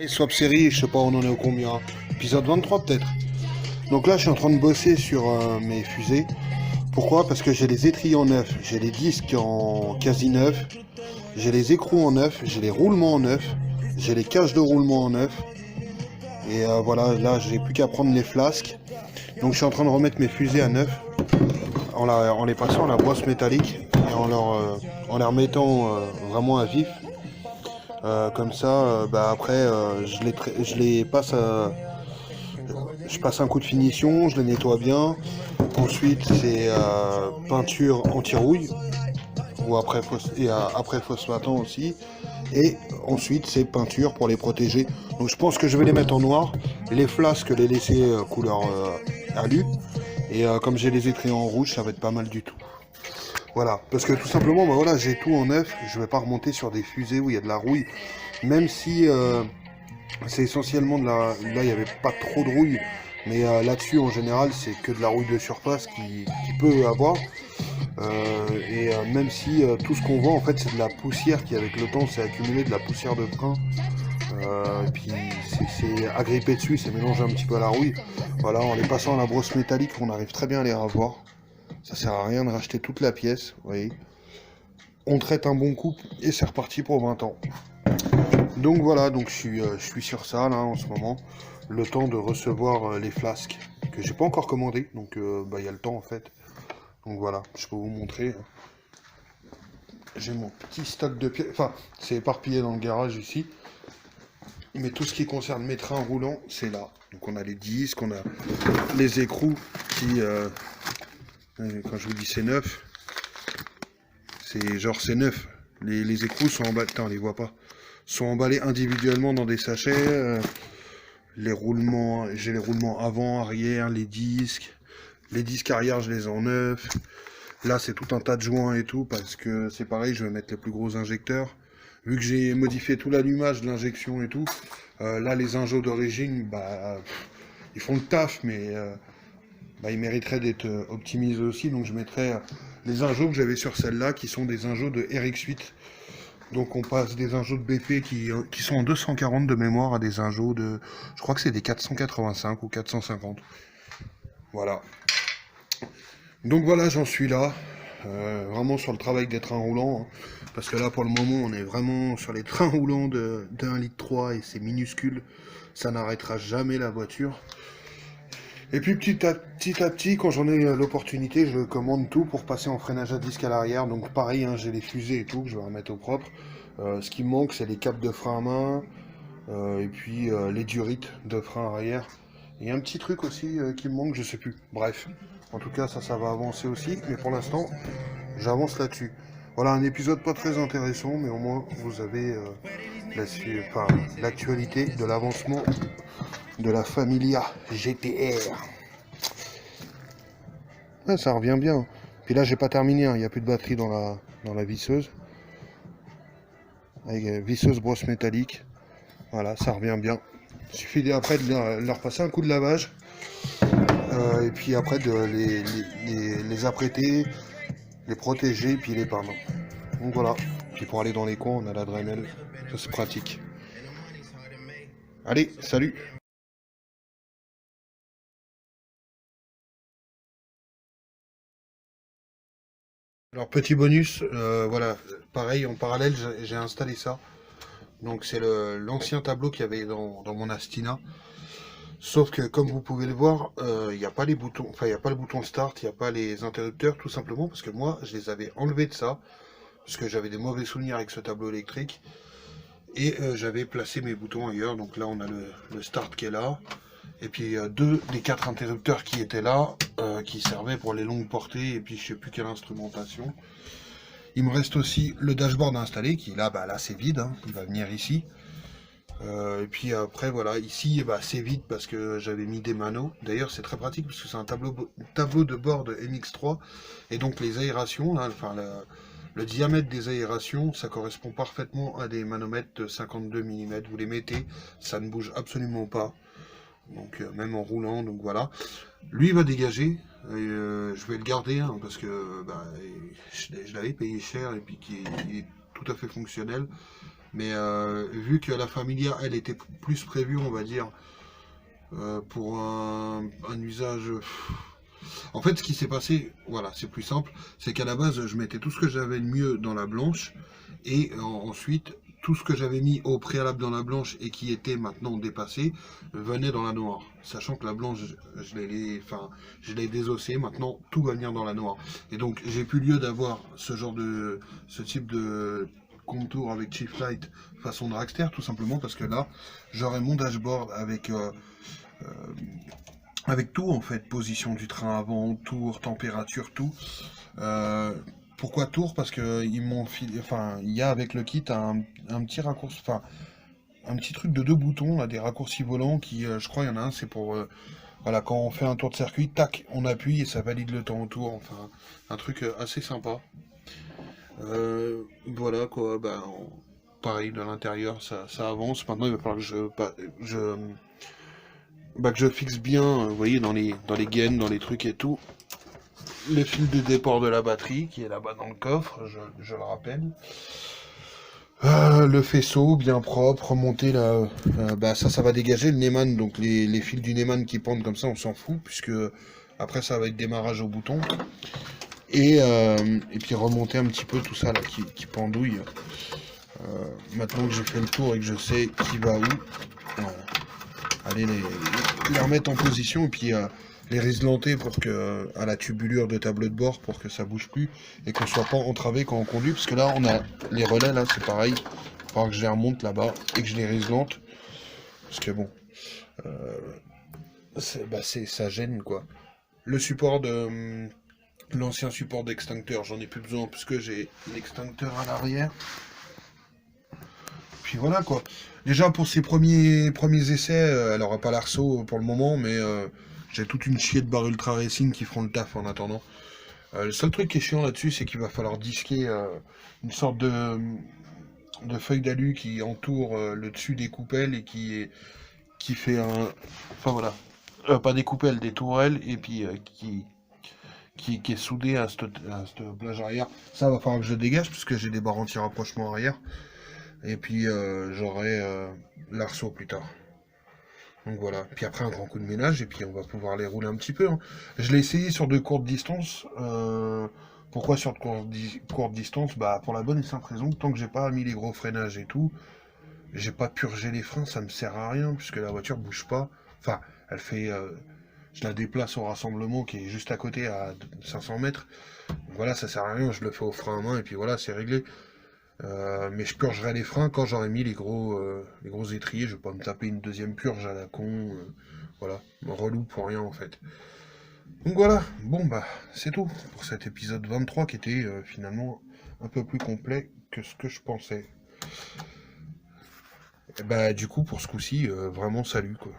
Swap série, je sais pas on en est au combien. Épisode 23 peut-être. Donc là je suis en train de bosser sur mes fusées. Pourquoi? Parce que j'ai les étriers en neuf, j'ai les disques en quasi neuf, j'ai les écrous en neuf, j'ai les roulements en neuf, j'ai les cages de roulement en neuf. Et voilà, là j'ai plus qu'à prendre les flasques. Donc je suis en train de remettre mes fusées à neuf en les passant à la brosse métallique et en les remettant vraiment à vif. Comme ça, après je les passe je passe un coup de finition, je les nettoie bien. Ensuite, c'est peinture anti-rouille, ou après phosphatant aussi. Et ensuite, c'est peinture pour les protéger. Donc je pense que je vais les mettre en noir. Les flasques, les laisser couleur alu. Et comme j'ai les étriers en rouge, ça va être pas mal du tout. Voilà, parce que tout simplement, bah voilà, j'ai tout en neuf. Je vais pas remonter sur des fusées où il y a de la rouille. Même si c'est essentiellement de la... Là, il n'y avait pas trop de rouille. Mais là-dessus, en général, c'est que de la rouille de surface qui peut avoir. Même si tout ce qu'on voit, en fait, c'est de la poussière qui, avec le temps, s'est accumulé de la poussière de frein. Et puis, c'est agrippé dessus, c'est mélangé un petit peu à la rouille. Voilà, en les passant à la brosse métallique, on arrive très bien à les ravoir. Ça sert à rien de racheter toute la pièce, vous voyez. On traite un bon coup et c'est reparti pour 20 ans. Donc voilà, donc je suis sur ça là en ce moment, le temps de recevoir les flasques que j'ai pas encore commandé, donc il y a le temps en fait. Donc voilà, je peux vous montrer. J'ai mon petit stock de pièces, enfin c'est éparpillé dans le garage ici, mais tout ce qui concerne mes trains roulants, c'est là. Donc on a les disques, on a les écrous qui, quand je vous dis c'est neuf, c'est neuf. Les écrous sont emballés, putain on les voit pas, sont emballés individuellement dans des sachets. Les roulements, j'ai les roulements avant, arrière, les disques arrière, je les ai en neuf. Là, c'est tout un tas de joints et tout, parce que c'est pareil, je vais mettre les plus gros injecteurs. Vu que j'ai modifié tout l'allumage de l'injection et tout, là, les injos d'origine, ils font le taf, mais ils mériteraient d'être optimisés aussi. Donc, je mettrai les injos que j'avais sur celle-là, qui sont des injos de RX8. Donc on passe des injos de BP qui sont en 240 de mémoire à des injos de... Je crois que c'est des 485 ou 450. Voilà. Donc voilà, j'en suis là. Vraiment sur le travail des trains roulants. Hein. Parce que là, pour le moment, on est vraiment sur les trains roulants de 1,3 litre et c'est minuscule. Ça n'arrêtera jamais la voiture. Et puis petit à petit, quand j'en ai l'opportunité, je commande tout pour passer en freinage à disque à l'arrière. Donc pareil, hein, j'ai les fusées et tout que je vais remettre au propre. Ce qui me manque, c'est les capes de frein à main et puis les durites de frein arrière. Il y a un petit truc aussi qui me manque, je sais plus. Bref, en tout cas, ça va avancer aussi. Mais pour l'instant, j'avance là-dessus. Voilà, un épisode pas très intéressant, mais au moins vous avez l'actualité de l'avancement de la Familia GTR. Ouais, ça revient bien. Puis là, j'ai pas terminé, hein. Il n'y a plus de batterie dans la visseuse. Avec visseuse brosse métallique. Voilà, ça revient bien. Il suffit après de leur passer un coup de lavage. Et puis après de les apprêter, les protéger, puis les peindre. Donc voilà. Puis pour aller dans les coins, on a la Dremel. Ça c'est pratique. Allez, salut! Alors petit bonus, voilà, pareil en parallèle j'ai installé ça. Donc c'est l'ancien tableau qu'il y avait dans mon Astina. Sauf que comme vous pouvez le voir, il n'y a pas les boutons, enfin il n'y a pas le bouton start, il n'y a pas les interrupteurs, tout simplement parce que moi je les avais enlevés de ça, parce que j'avais des mauvais souvenirs avec ce tableau électrique, et j'avais placé mes boutons ailleurs. Donc là on a le start qui est là, et puis deux des quatre interrupteurs qui étaient là, qui servaient pour les longues portées, et puis je sais plus quelle instrumentation. Il me reste aussi le dashboard installé, qui est là, là c'est vide, hein, il va venir ici. Et puis après voilà, ici c'est vide parce que j'avais mis des manos. D'ailleurs c'est très pratique parce que c'est un tableau de bord de MX3. Et donc les aérations, là, le diamètre des aérations, ça correspond parfaitement à des manomètres de 52 mm. Vous les mettez, ça ne bouge absolument pas. Donc même en roulant, donc voilà. Lui il va dégager. Je vais le garder hein, parce que je l'avais payé cher et puis qu'il est tout à fait fonctionnel. Mais vu que la Familia, elle était plus prévue, on va dire, pour un usage... En fait, ce qui s'est passé, voilà, c'est plus simple, c'est qu'à la base, je mettais tout ce que j'avais de mieux dans la blanche, et ensuite, tout ce que j'avais mis au préalable dans la blanche et qui était maintenant dépassé, venait dans la noire. Sachant que la blanche, je l'ai désossée, maintenant tout va venir dans la noire. Et donc, j'ai plus lieu d'avoir ce type de contour avec Chief Light façon dragster, tout simplement parce que là, j'aurai mon dashboard avec tout en fait, position du train avant, tour, température, tout. Euh, Pourquoi tour? Parce que ils m'ont filé, enfin, il y a avec le kit un petit raccourci, enfin, un petit truc de deux boutons, là, des raccourcis volants qui, je crois, il y en a un, c'est pour, voilà, quand on fait un tour de circuit, tac, on appuie et ça valide le temps autour. Enfin, un truc assez sympa. Voilà quoi, pareil, de l'intérieur, ça avance. Maintenant, il va falloir que que je fixe bien, vous voyez, dans les gaines, dans les trucs et tout, le fil de déport de la batterie qui est là-bas dans le coffre, je le rappelle. Le faisceau bien propre, remonté là, ça va dégager le Neyman, donc les fils du Neyman qui pendent comme ça, on s'en fout, puisque après ça va être démarrage au bouton. Et puis remonter un petit peu tout ça là qui pendouille. Maintenant que j'ai fait le tour et que je sais qui va où, voilà. Allez les remettre en position et puis les riselanter pour que à la tubulure de tableau de bord pour que ça bouge plus et qu'on soit pas entravé quand on conduit, parce que là on a les relais là, c'est pareil, il va falloir que je les remonte là-bas et que je les riselante, parce que bon, ça gêne quoi. Le support de l'ancien support d'extincteur, j'en ai plus besoin puisque j'ai l'extincteur à l'arrière. Puis voilà quoi. Déjà pour ces premiers essais, elle aura pas l'arceau pour le moment, mais j'ai toute une chier de barres ultra racing qui feront le taf en attendant. Le seul truc qui est chiant là-dessus, c'est qu'il va falloir disquer une sorte de feuille d'alu qui entoure le dessus des coupelles et qui fait un. Enfin voilà. Pas des coupelles, des tourelles, et puis qui est soudé à cette plage arrière. Ça va falloir que je dégage puisque j'ai des barres anti-rapprochement arrière. Et puis j'aurai l'arceau plus tard. Donc voilà. Puis après un grand coup de ménage et puis on va pouvoir les rouler un petit peu, hein. Je l'ai essayé sur de courtes distances. Pourquoi sur de courtes distances? Bah pour la bonne et simple raison, tant que j'ai pas mis les gros freinages et tout, j'ai pas purgé les freins, ça me sert à rien puisque la voiture bouge pas. Enfin, elle fait. Je la déplace au rassemblement qui est juste à côté à 500 mètres. Donc voilà, ça sert à rien, je le fais au frein à main et puis voilà, c'est réglé. Mais je purgerai les freins quand j'aurai mis les gros étriers. Je vais pas me taper une deuxième purge à la con. Voilà, relou pour rien en fait. Donc voilà, bon bah c'est tout pour cet épisode 23 qui était finalement un peu plus complet que ce que je pensais. Et bah du coup pour ce coup-ci, vraiment salut quoi.